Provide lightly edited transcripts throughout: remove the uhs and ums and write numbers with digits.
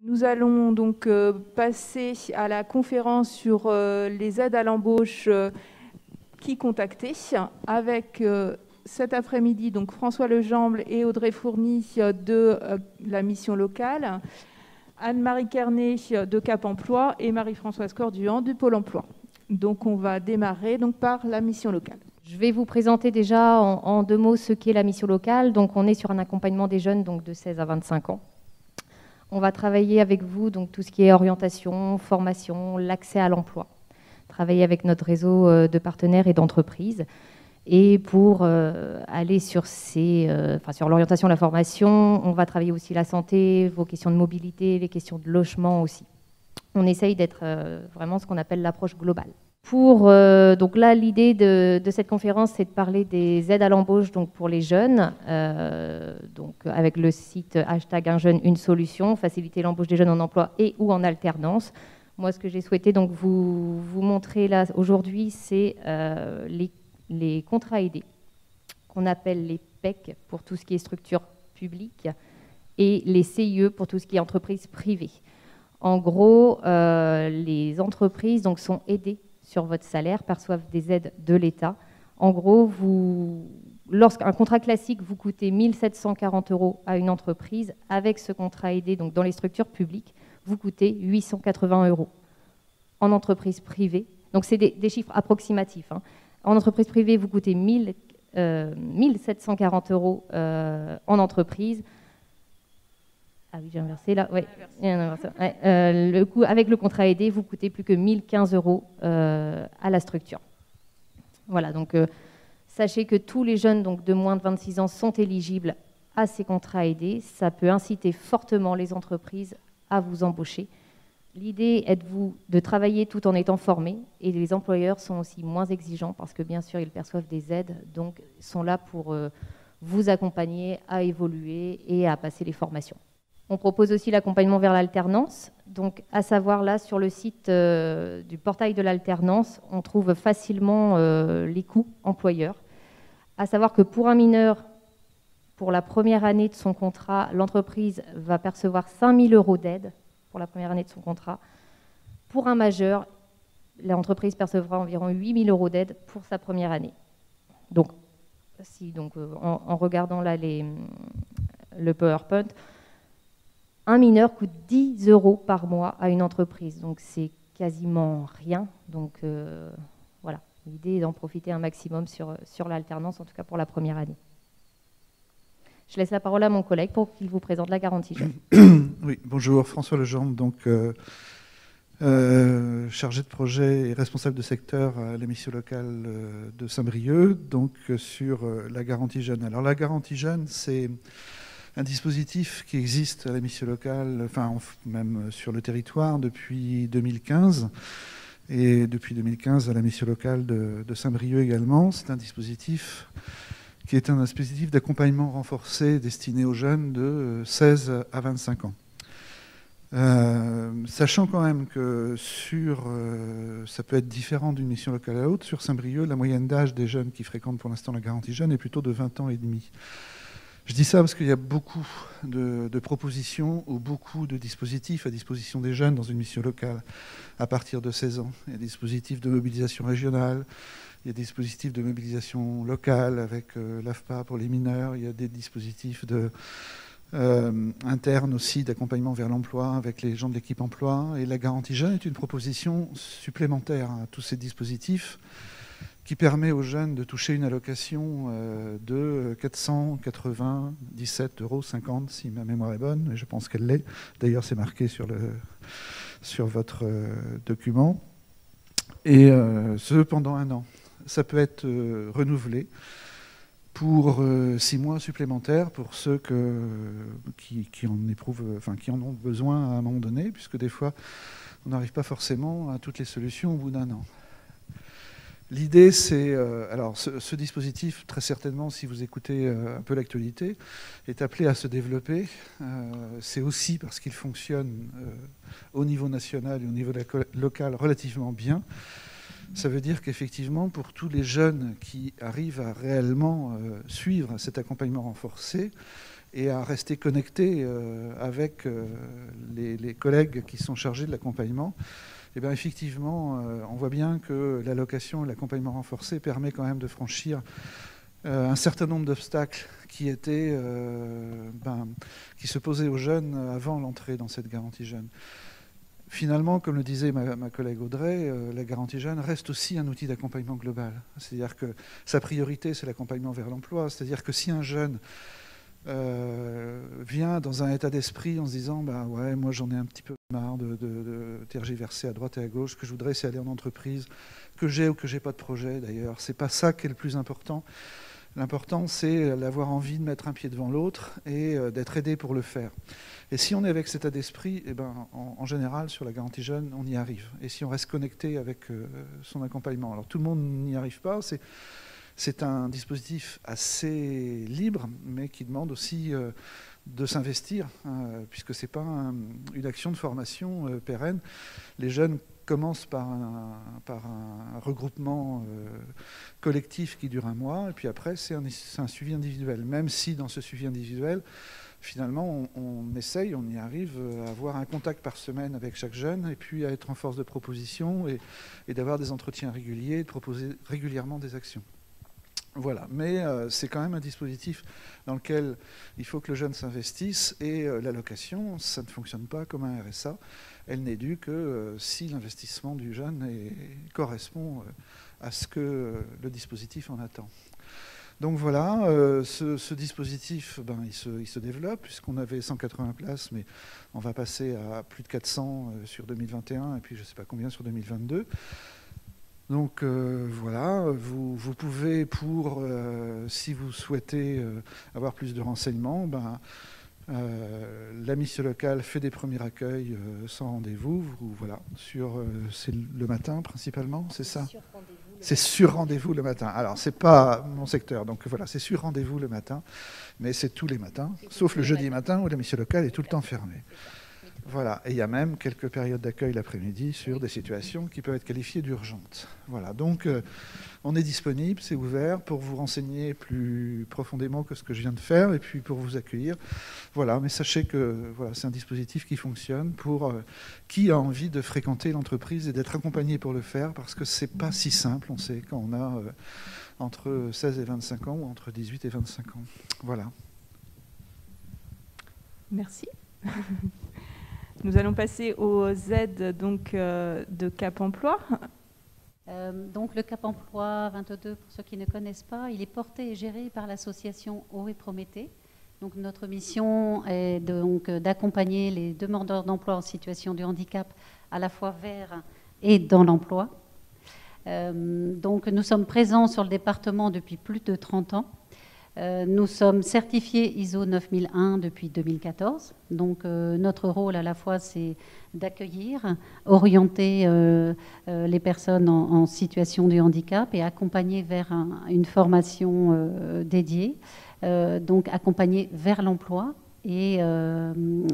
Nous allons donc passer à la conférence sur les aides à l'embauche qui contacter avec cet après-midi donc François Lejamble et Audrey Fourny de la mission locale, Anne-Marie Kernet de Cap Emploi et Marie-Françoise Corduan du Pôle emploi. Donc on va démarrer donc par la mission locale. Je vais vous présenter déjà en deux mots ce qu'est la mission locale. Donc on est sur un accompagnement des jeunes donc de 16 à 25 ans. On va travailler avec vous donc tout ce qui est orientation, formation, l'accès à l'emploi. Travailler avec notre réseau de partenaires et d'entreprises. Et pour aller sur l'orientation, la formation, on va travailler aussi la santé, vos questions de mobilité, les questions de logement aussi. On essaye d'être vraiment ce qu'on appelle l'approche globale. Donc là, l'idée de cette conférence, c'est de parler des aides à l'embauche donc pour les jeunes, donc avec le site #unjeune-une-solution, faciliter l'embauche des jeunes en emploi et ou en alternance. Moi, ce que j'ai souhaité donc vous montrer là aujourd'hui, c'est les contrats aidés, qu'on appelle les PEC pour tout ce qui est structure publique, et les CIE pour tout ce qui est entreprise privée. En gros, les entreprises donc, sont aidées sur votre salaire, perçoivent des aides de l'État. En gros, lorsqu'un contrat classique vous coûtez 1 740 € à une entreprise, avec ce contrat aidé donc dans les structures publiques, vous coûtez 880 €. En entreprise privée, donc c'est des chiffres approximatifs. Hein. En entreprise privée, vous coûtez 1 740 € en entreprise. Ah oui, j'ai inversé là. Ouais. Le coût avec le contrat aidé, vous coûtez plus que 1 015 € à la structure. Voilà, donc sachez que tous les jeunes donc, de moins de 26 ans sont éligibles à ces contrats aidés. Ça peut inciter fortement les entreprises à vous embaucher. L'idée est de travailler tout en étant formés, et les employeurs sont aussi moins exigeants parce que bien sûr ils perçoivent des aides, donc sont là pour vous accompagner à évoluer et à passer les formations. On propose aussi l'accompagnement vers l'alternance, donc à savoir là sur le site du portail de l'alternance, on trouve facilement les coûts employeurs. À savoir que pour un mineur, pour la première année de son contrat, l'entreprise va percevoir 5 000 € d'aide pour la première année de son contrat. Pour un majeur, l'entreprise percevra environ 8 000 € d'aide pour sa première année. Donc, en regardant là le PowerPoint, un mineur coûte 10 € par mois à une entreprise. Donc, c'est quasiment rien. Donc, voilà. L'idée est d'en profiter un maximum sur l'alternance, en tout cas pour la première année. Je laisse la parole à mon collègue pour qu'il vous présente la garantie jeune. Oui, bonjour, François Lejamble, donc chargé de projet et responsable de secteur à la mission locale de Saint-Brieuc, donc sur la garantie jeune. Alors la garantie jeune, c'est un dispositif qui existe à la mission locale, enfin même sur le territoire depuis 2015, et depuis 2015 à la mission locale de Saint-Brieuc également. C'est un dispositif qui est un dispositif d'accompagnement renforcé destiné aux jeunes de 16 à 25 ans. Sachant quand même que ça peut être différent d'une mission locale à l'autre, sur Saint-Brieuc, la moyenne d'âge des jeunes qui fréquentent pour l'instant la garantie jeune est plutôt de 20 ans et demi. Je dis ça parce qu'il y a beaucoup de propositions ou beaucoup de dispositifs à disposition des jeunes dans une mission locale à partir de 16 ans. Il y a des dispositifs de mobilisation régionale, il y a des dispositifs de mobilisation locale avec l'AFPA pour les mineurs, il y a des dispositifs internes aussi d'accompagnement vers l'emploi avec les gens de l'équipe emploi. Et la garantie jeune est une proposition supplémentaire à tous ces dispositifs qui permet aux jeunes de toucher une allocation de 497,50 € si ma mémoire est bonne, et je pense qu'elle l'est. D'ailleurs, c'est marqué sur votre document. Et ce, pendant 1 an. Ça peut être renouvelé pour 6 mois supplémentaires pour ceux qui en ont besoin à un moment donné, puisque des fois, on n'arrive pas forcément à toutes les solutions au bout d'1 an. L'idée, c'est... alors, ce dispositif, très certainement, si vous écoutez un peu l'actualité, est appelé à se développer. C'est aussi parce qu'il fonctionne au niveau national et au niveau local relativement bien. Ça veut dire qu'effectivement, pour tous les jeunes qui arrivent à réellement suivre cet accompagnement renforcé, et à rester connecté avec les collègues qui sont chargés de l'accompagnement, eh bien, effectivement, on voit bien que l'allocation et l'accompagnement renforcé permet quand même de franchir un certain nombre d'obstacles qui se posaient aux jeunes avant l'entrée dans cette garantie jeune. Finalement, comme le disait ma collègue Audrey, la garantie jeune reste aussi un outil d'accompagnement global. C'est-à-dire que sa priorité, c'est l'accompagnement vers l'emploi. C'est-à-dire que si un jeune vient dans un état d'esprit en se disant ouais, moi j'en ai un petit peu marre de tergiverser à droite et à gauche, ce que je voudrais c'est aller en entreprise, que j'ai ou que j'ai pas de projet d'ailleurs, c'est pas ça qui est le plus important. L'important, c'est d'avoir envie de mettre un pied devant l'autre et d'être aidé pour le faire. Et si on est avec cet état d'esprit, eh ben, en général, sur la garantie jeune, on y arrive. Et si on reste connecté avec son accompagnement. Alors tout le monde n'y arrive pas. C'est un dispositif assez libre, mais qui demande aussi de s'investir, puisque ce n'est pas une action de formation pérenne. Les jeunes commence par un regroupement collectif qui dure un mois, et puis après, c'est un suivi individuel. Même si dans ce suivi individuel, finalement, on essaye, on y arrive à avoir un contact par semaine avec chaque jeune, et puis à être en force de proposition, et d'avoir des entretiens réguliers, de proposer régulièrement des actions. Voilà, mais c'est quand même un dispositif dans lequel il faut que le jeune s'investisse, et l'allocation, ça ne fonctionne pas comme un RSA. Elle n'est due que si l'investissement du jeune correspond à ce que le dispositif en attend. Donc voilà, ce dispositif, il se développe, puisqu'on avait 180 places, mais on va passer à plus de 400 sur 2021, et puis je ne sais pas combien sur 2022. Donc voilà, vous pouvez, si vous souhaitez avoir plus de renseignements, la mission locale fait des premiers accueils sans rendez-vous. Voilà, c'est le matin principalement, c'est ça ? C'est sur rendez-vous le matin. Alors, c'est pas mon secteur, donc voilà, c'est sur rendez-vous le matin, mais c'est tous les matins, sauf le jeudi matin où la mission locale est tout le temps fermée. Voilà, et il y a même quelques périodes d'accueil l'après-midi sur des situations qui peuvent être qualifiées d'urgentes. Voilà, donc on est disponible, c'est ouvert pour vous renseigner plus profondément que ce que je viens de faire et puis pour vous accueillir. Voilà, mais sachez que voilà, c'est un dispositif qui fonctionne pour qui a envie de fréquenter l'entreprise et d'être accompagné pour le faire, parce que c'est pas si simple, on sait, quand on a entre 16 et 25 ans ou entre 18 et 25 ans. Voilà. Merci. Nous allons passer aux aides donc, de Cap Emploi. Donc le Cap Emploi 22, pour ceux qui ne connaissent pas, il est porté et géré par l'association Eau et Prométhée. Donc notre mission est d'accompagner les demandeurs d'emploi en situation de handicap à la fois vers et dans l'emploi. Donc nous sommes présents sur le département depuis plus de 30 ans. Nous sommes certifiés ISO 9001 depuis 2014. Donc notre rôle à la fois c'est d'accueillir, orienter les personnes en situation de handicap et accompagner vers une formation dédiée. Donc accompagner vers l'emploi et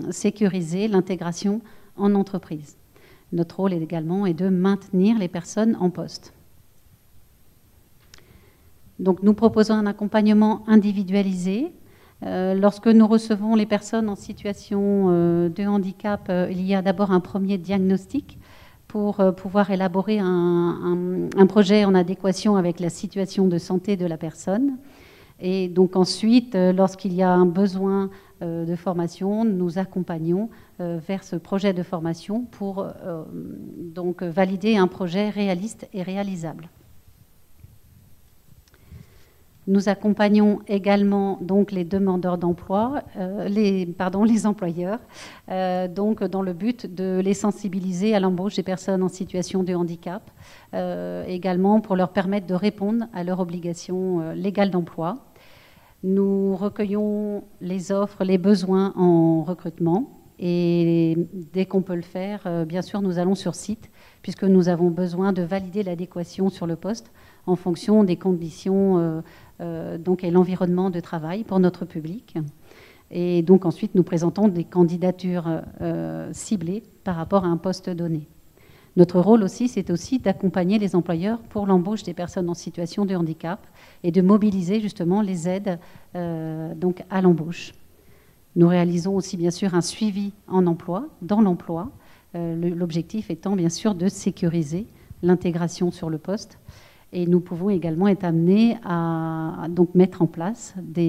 sécuriser l'intégration en entreprise. Notre rôle également est de maintenir les personnes en poste. Donc nous proposons un accompagnement individualisé. Lorsque nous recevons les personnes en situation de handicap, il y a d'abord un premier diagnostic pour pouvoir élaborer un projet en adéquation avec la situation de santé de la personne. Et donc ensuite, lorsqu'il y a un besoin de formation, nous accompagnons vers ce projet de formation pour donc valider un projet réaliste et réalisable. Nous accompagnons également donc les demandeurs d'emploi, les employeurs, donc dans le but de les sensibiliser à l'embauche des personnes en situation de handicap, également pour leur permettre de répondre à leurs obligations légales d'emploi. Nous recueillons les offres, les besoins en recrutement et dès qu'on peut le faire, bien sûr, nous allons sur site puisque nous avons besoin de valider l'adéquation sur le poste en fonction des conditions donc, et l'environnement de travail pour notre public. Et donc ensuite, nous présentons des candidatures ciblées par rapport à un poste donné. Notre rôle aussi, c'est aussi d'accompagner les employeurs pour l'embauche des personnes en situation de handicap et de mobiliser justement les aides donc à l'embauche. Nous réalisons aussi bien sûr un suivi en emploi, dans l'emploi, l'objectif étant bien sûr de sécuriser l'intégration sur le poste. Et nous pouvons également être amenés à donc mettre en place à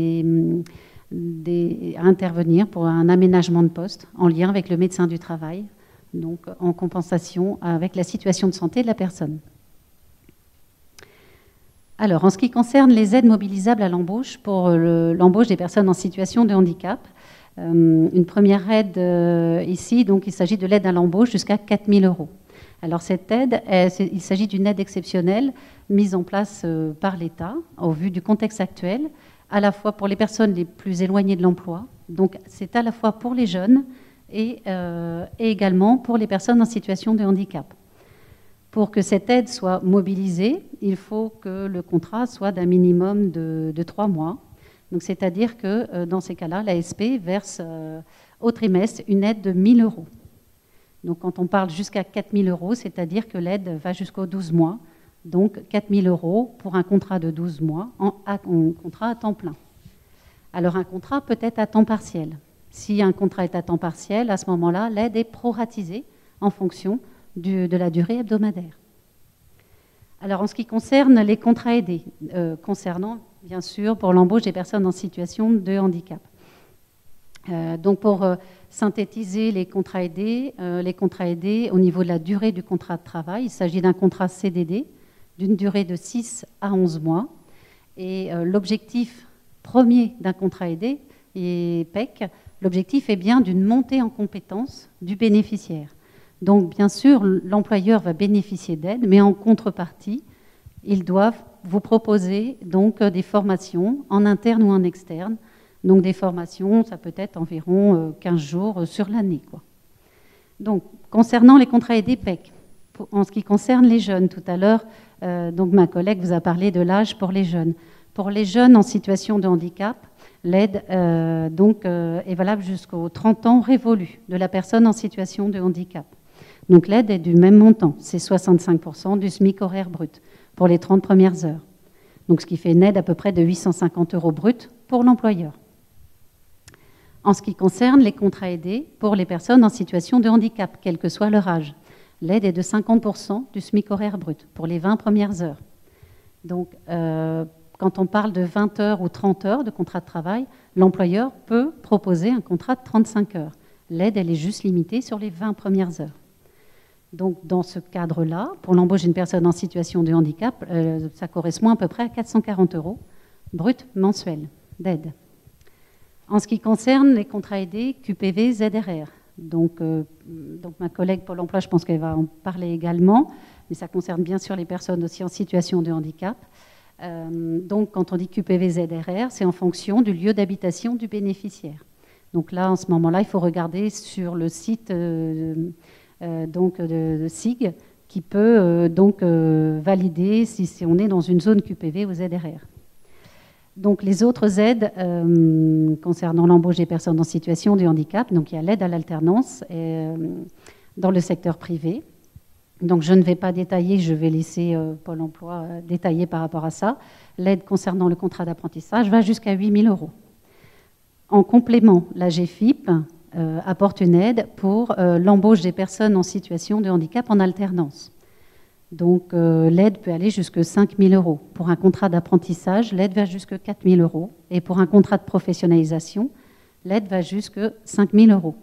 intervenir pour un aménagement de poste en lien avec le médecin du travail, donc en compensation avec la situation de santé de la personne. Alors, en ce qui concerne les aides mobilisables à l'embauche pour l'embauche des personnes en situation de handicap, une première aide ici, donc il s'agit de l'aide à l'embauche jusqu'à 4 000 €. Alors cette aide, il s'agit d'une aide exceptionnelle mise en place par l'État au vu du contexte actuel, à la fois pour les personnes les plus éloignées de l'emploi, donc c'est à la fois pour les jeunes et également pour les personnes en situation de handicap. Pour que cette aide soit mobilisée, il faut que le contrat soit d'un minimum de 3 mois. Donc, c'est-à-dire que dans ces cas-là, l'ASP verse au trimestre une aide de 1 000 €. Donc, quand on parle jusqu'à 4 000 €, c'est-à-dire que l'aide va jusqu'aux 12 mois. Donc, 4 000 € pour un contrat de 12 mois, en contrat à temps plein. Alors, un contrat peut être à temps partiel. Si un contrat est à temps partiel, à ce moment-là, l'aide est proratisée en fonction de la durée hebdomadaire. Alors, en ce qui concerne les contrats aidés, concernant, bien sûr, pour l'embauche des personnes en situation de handicap. Donc, pour synthétiser les contrats aidés au niveau de la durée du contrat de travail, il s'agit d'un contrat CDD d'une durée de 6 à 11 mois. Et l'objectif premier d'un contrat aidé, et PEC, l'objectif est bien d'une montée en compétences du bénéficiaire. Donc, bien sûr, l'employeur va bénéficier d'aide, mais en contrepartie, ils doivent vous proposer donc des formations en interne ou en externe. Donc, des formations, ça peut être environ 15 jours sur l'année, quoi. Donc, concernant les contrats aidés PEC, en ce qui concerne les jeunes, tout à l'heure, donc ma collègue vous a parlé de l'âge pour les jeunes. Pour les jeunes en situation de handicap, l'aide est valable jusqu'aux 30 ans révolus de la personne en situation de handicap. Donc l'aide est du même montant, c'est 65% du SMIC horaire brut pour les 30 premières heures. Donc ce qui fait une aide à peu près de 850 € brut pour l'employeur. En ce qui concerne les contrats aidés pour les personnes en situation de handicap, quel que soit leur âge, l'aide est de 50% du SMIC horaire brut pour les 20 premières heures. Donc quand on parle de 20 heures ou 30 heures de contrat de travail, l'employeur peut proposer un contrat de 35 heures. L'aide, elle est juste limitée sur les 20 premières heures. Donc, dans ce cadre-là, pour l'embauche d'une personne en situation de handicap, ça correspond à peu près à 440 € brut mensuels d'aide. En ce qui concerne les contrats aidés QPV ZRR, donc ma collègue Pôle emploi, je pense qu'elle va en parler également, mais ça concerne bien sûr les personnes aussi en situation de handicap. Donc, quand on dit QPV ZRR, c'est en fonction du lieu d'habitation du bénéficiaire. Donc là, en ce moment-là, il faut regarder sur le site de SIG qui peut valider si on est dans une zone QPV ou ZRR. Donc les autres aides concernant l'embauche des personnes en situation de handicap, donc il y a l'aide à l'alternance dans le secteur privé. Donc je ne vais pas détailler, je vais laisser Pôle emploi détailler par rapport à ça. L'aide concernant le contrat d'apprentissage va jusqu'à 8 000 €. En complément, la GFIP apporte une aide pour l'embauche des personnes en situation de handicap en alternance. Donc l'aide peut aller jusqu'à 5 000 €. Pour un contrat d'apprentissage, l'aide va jusqu'à 4 000 €. Et pour un contrat de professionnalisation, l'aide va jusqu'à 5 000 €.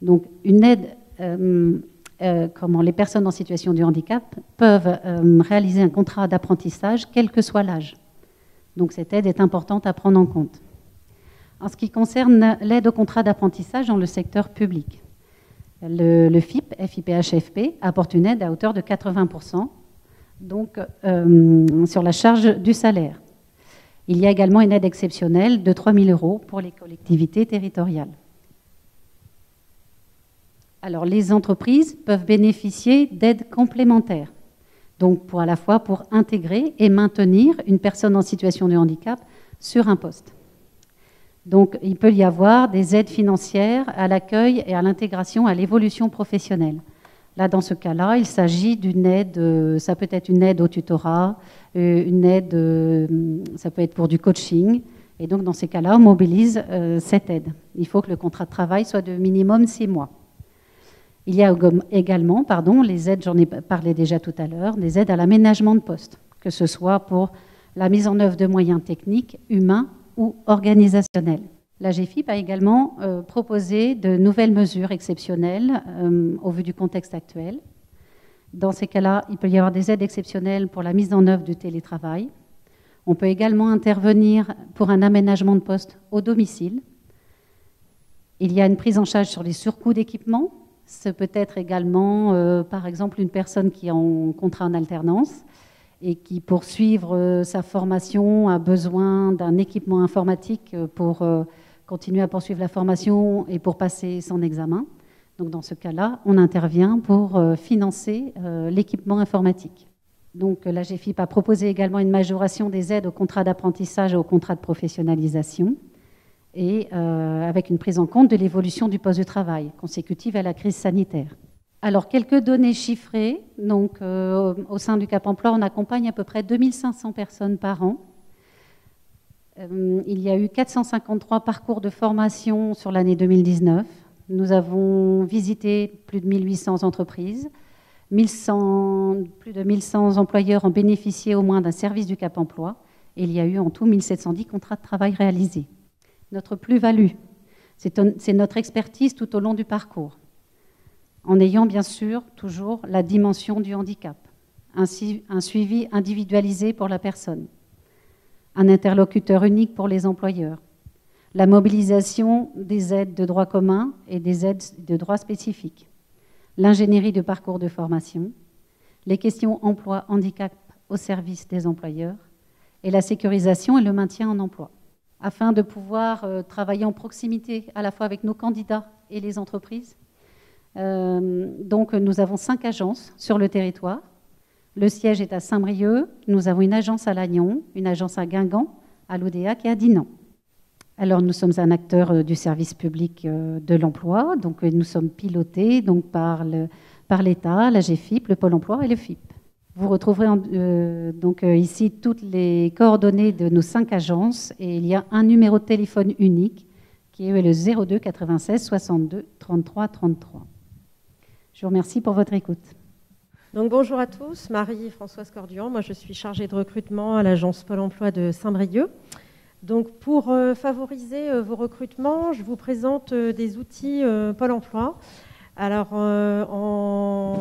Donc une aide, comment les personnes en situation de handicap peuvent réaliser un contrat d'apprentissage quel que soit l'âge. Donc cette aide est importante à prendre en compte. En ce qui concerne l'aide au contrat d'apprentissage dans le secteur public, le FIP, FIPHFP, apporte une aide à hauteur de 80%, donc sur la charge du salaire. Il y a également une aide exceptionnelle de 3 000 € pour les collectivités territoriales. Alors, les entreprises peuvent bénéficier d'aides complémentaires, donc à la fois pour intégrer et maintenir une personne en situation de handicap sur un poste. Donc, il peut y avoir des aides financières à l'accueil et à l'intégration à l'évolution professionnelle. Là, dans ce cas-là, il s'agit d'une aide, ça peut être une aide au tutorat, une aide, ça peut être pour du coaching, Et donc, dans ces cas-là, on mobilise cette aide. Il faut que le contrat de travail soit de minimum 6 mois. Il y a également, les aides, j'en ai parlé déjà tout à l'heure, des aides à l'aménagement de poste, que ce soit pour la mise en œuvre de moyens techniques, humains ou organisationnels. La GFIP a également proposé de nouvelles mesures exceptionnelles au vu du contexte actuel. Dans ces cas-là, il peut y avoir des aides exceptionnelles pour la mise en œuvre du télétravail. On peut également intervenir pour un aménagement de poste au domicile. Il y a une prise en charge sur les surcoûts d'équipement. Ce peut être également, par exemple, une personne qui est en contrat en alternance et qui, pour suivre sa formation, a besoin d'un équipement informatique pour continuer à poursuivre la formation et pour passer son examen. Donc, dans ce cas-là, on intervient pour financer l'équipement informatique. Donc, la GFIP a proposé également une majoration des aides au contrat d'apprentissage et au contrat de professionnalisation, et avec une prise en compte de l'évolution du poste de travail consécutive à la crise sanitaire. Alors, quelques données chiffrées. Donc, au sein du Cap Emploi, on accompagne à peu près 2500 personnes par an. Il y a eu 453 parcours de formation sur l'année 2019. Nous avons visité plus de 1800 entreprises. Plus de 1100 employeurs ont bénéficié au moins d'un service du Cap Emploi. Et il y a eu en tout 1710 contrats de travail réalisés. Notre plus-value, c'est notre expertise tout au long du parcours, en ayant bien sûr toujours la dimension du handicap, ainsi un suivi individualisé pour la personne, un interlocuteur unique pour les employeurs, la mobilisation des aides de droit commun et des aides de droit spécifique, l'ingénierie de parcours de formation, les questions emploi-handicap au service des employeurs et la sécurisation et le maintien en emploi, afin de pouvoir travailler en proximité à la fois avec nos candidats et les entreprises. Donc nous avons 5 agences sur le territoire. Le siège est à Saint-Brieuc, nous avons une agence à Lannion, une agence à Guingamp, à l'Oudéac et à Dinan. Alors nous sommes un acteur du service public de l'emploi, donc nous sommes pilotés donc, par l'État, la GFIP, le Pôle emploi et le FIP. Vous retrouverez ici toutes les coordonnées de nos 5 agences et il y a un numéro de téléphone unique qui est le 02 96 62 33 33. Je vous remercie pour votre écoute. Donc, bonjour à tous, Marie-Françoise Corduan. Moi, je suis chargée de recrutement à l'agence Pôle emploi de Saint-Brieuc. Donc, pour favoriser vos recrutements, je vous présente des outils Pôle emploi. Alors, en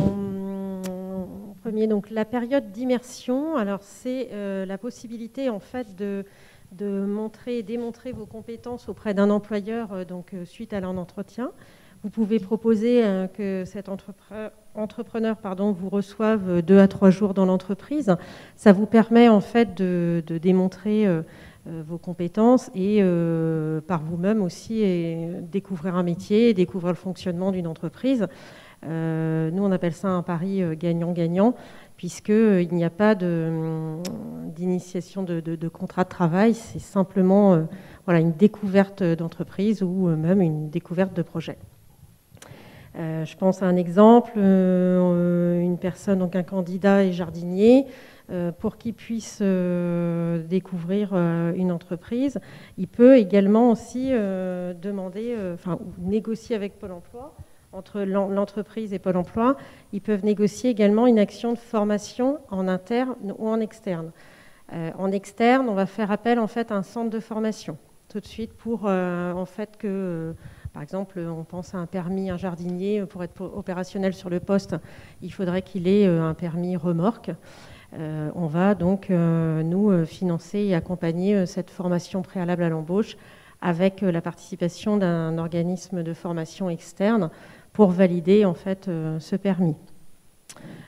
premier, donc, la période d'immersion. Alors, c'est la possibilité, en fait, de montrer et démontrer vos compétences auprès d'un employeur suite à leur entretien. Vous pouvez proposer que cet entrepreneur vous reçoive 2 à 3 jours dans l'entreprise. Ça vous permet en fait de démontrer vos compétences et par vous-même aussi découvrir un métier, découvrir le fonctionnement d'une entreprise. Nous, on appelle ça un pari gagnant-gagnant, puisqu'il n'y a pas d'initiation de contrat de travail. C'est simplement une découverte d'entreprise ou même une découverte de projet. Je pense à un exemple, une personne, donc un candidat et jardinier, pour qu'il puisse découvrir une entreprise. Il peut également aussi demander, négocier avec Pôle emploi, entre l'entreprise et Pôle emploi. Ils peuvent négocier également une action de formation en interne ou en externe. En externe, on va faire appel en fait à un centre de formation tout de suite pour en fait que par exemple, on pense à un permis, un jardinier, pour être opérationnel sur le poste, il faudrait qu'il ait un permis remorque. On va donc, nous, financer et accompagner cette formation préalable à l'embauche avec la participation d'un organisme de formation externe pour valider en fait ce permis.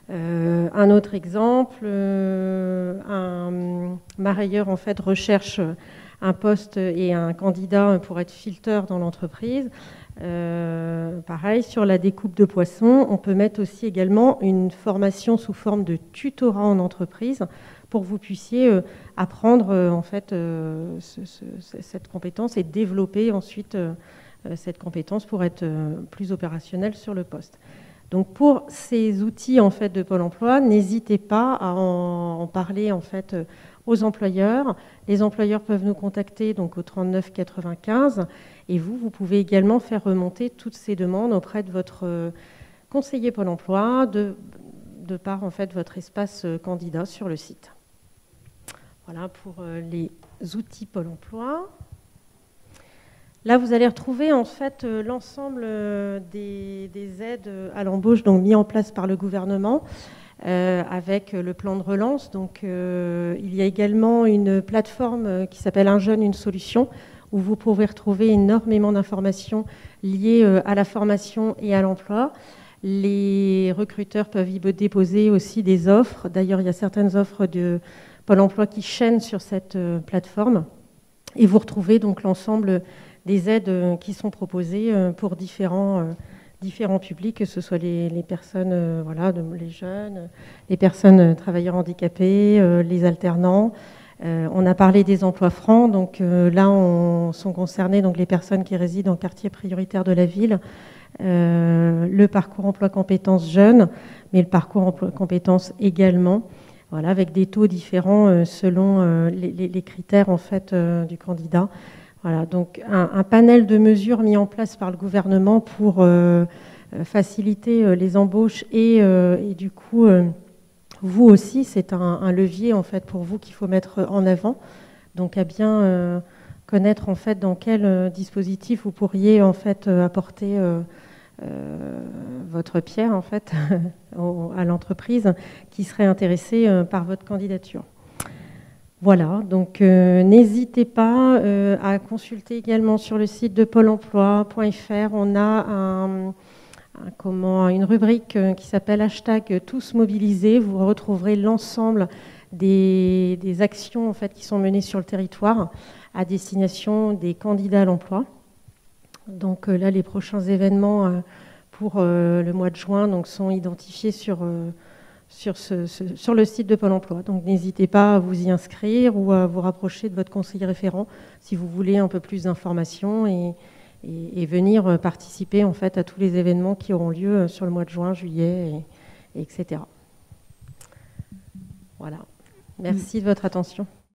Un autre exemple, un marailleur en fait recherche un poste et un candidat pour être fileteur dans l'entreprise. Pareil, sur la découpe de poissons, on peut mettre aussi également une formation sous forme de tutorat en entreprise pour que vous puissiez apprendre en fait cette compétence et développer ensuite cette compétence pour être plus opérationnel sur le poste. Donc pour ces outils en fait de Pôle emploi, n'hésitez pas à en parler en fait aux employeurs. Les employeurs peuvent nous contacter donc au 39 95 et vous pouvez également faire remonter toutes ces demandes auprès de votre conseiller Pôle emploi de par en fait votre espace candidat sur le site. Voilà pour les outils Pôle emploi. Là, vous allez retrouver en fait l'ensemble des aides à l'embauche donc mis en place par le gouvernement avec le plan de relance. Donc, il y a également une plateforme qui s'appelle Un jeune, une solution, où vous pouvez retrouver énormément d'informations liées à la formation et à l'emploi. Les recruteurs peuvent y déposer aussi des offres. D'ailleurs, il y a certaines offres de Pôle emploi qui chaînent sur cette plateforme. Et vous retrouvez donc l'ensemble des aides qui sont proposées pour différents publics, que ce soit les personnes, voilà, les jeunes, les personnes travailleurs handicapés, les alternants. On a parlé des emplois francs, donc là sont concernées donc les personnes qui résident en quartier prioritaire de la ville, le parcours emploi compétences jeunes, mais le parcours emploi compétences également. Voilà, avec des taux différents selon les critères en fait du candidat. Voilà, donc un panel de mesures mis en place par le gouvernement pour faciliter les embauches et du coup vous aussi c'est un levier en fait pour vous qu'il faut mettre en avant. Donc à bien connaître en fait dans quel dispositif vous pourriez en fait apporter votre pierre en fait à l'entreprise qui serait intéressée par votre candidature. Voilà, donc n'hésitez pas à consulter également sur le site de pôle emploi.fr. On a une rubrique qui s'appelle #tous mobilisés. Vous retrouverez l'ensemble des actions en fait, qui sont menées sur le territoire à destination des candidats à l'emploi. Donc là, les prochains événements pour le mois de juin donc, sont identifiés sur le site de Pôle emploi. Donc n'hésitez pas à vous y inscrire ou à vous rapprocher de votre conseiller référent si vous voulez un peu plus d'informations et venir participer en fait, à tous les événements qui auront lieu sur le mois de juin, juillet, etc. Voilà. Merci de votre attention.